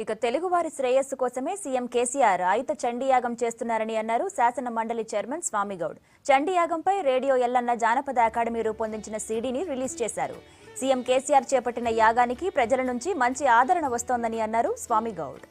ఇక తెలుగువారి శ్రేయస్సు కోసమే సీఎం కేసీఆర్ ఆయుత చండీయాగం చేస్తున్నారని అన్నారు శాసన మండలి చైర్మన్ స్వామిగౌడ్. చండీయాగంపై రేడియో ఎల్లన్న జానపద అకాడమీ రూపొందించిన సీడీని రిలీజ్ చేశారు. సీఎం కేసీఆర్ చేపట్టిన యాగానికి ప్రజల నుంచి మంచి ఆదరణ వస్తోందని అన్నారు స్వామిగౌడ్.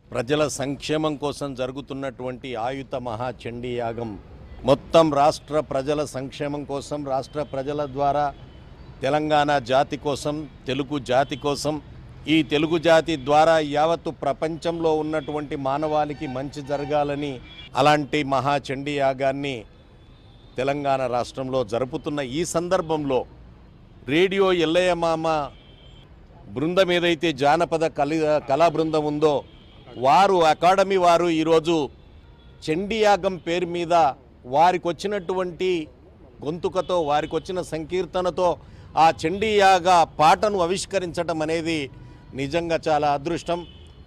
ప్రజల సంక్షేమం కోసం జరుగుతున్నటువంటి ఆయుత మహాచండీ యాగం మొత్తం రాష్ట్ర ప్రజల సంక్షేమం కోసం, రాష్ట్ర ప్రజల ద్వారా తెలంగాణ జాతి కోసం, తెలుగు జాతి కోసం, ఈ తెలుగు జాతి ద్వారా యావత్తు ప్రపంచంలో ఉన్నటువంటి మానవాళికి మంచి జరగాలని అలాంటి మహాచండీ యాగాన్ని తెలంగాణ రాష్ట్రంలో జరుపుతున్న ఈ సందర్భంలో రేడియో ఎల్లయ్య మామ బృందం ఏదైతే జానపద కళా బృందం ఉందో అకాడమీ వారు ఈరోజు చండీయాగం పేరు మీద వారికి వచ్చినటువంటి గొంతుకతో, వారికి వచ్చిన సంకీర్తనతో ఆ చండీయాగ పాటను ఆవిష్కరించడం అనేది నిజంగా చాలా అదృష్టం,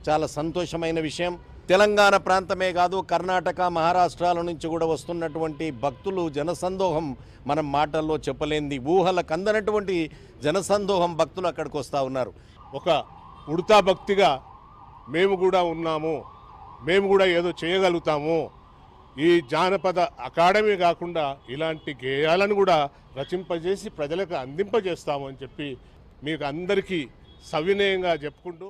చాలా సంతోషమైన విషయం. తెలంగాణ ప్రాంతమే కాదు, కర్ణాటక, మహారాష్ట్రాల నుంచి కూడా వస్తున్నటువంటి భక్తులు జనసందోహం మనం మాటల్లో చెప్పలేంది, ఊహలకు అందనటువంటి జనసందోహం భక్తులు అక్కడికి వస్తూ ఉన్నారు. ఒక ఉడతా భక్తిగా మేము కూడా ఉన్నాము, మేము కూడా ఏదో చేయగలుగుతాము, ఈ జానపద అకాడమీ కాకుండా ఇలాంటి గేయాలను కూడా రచింపజేసి ప్రజలకు అందింపజేస్తాము అని చెప్పి మీకు అందరికీ సవినయంగా చెప్పుకుంటూ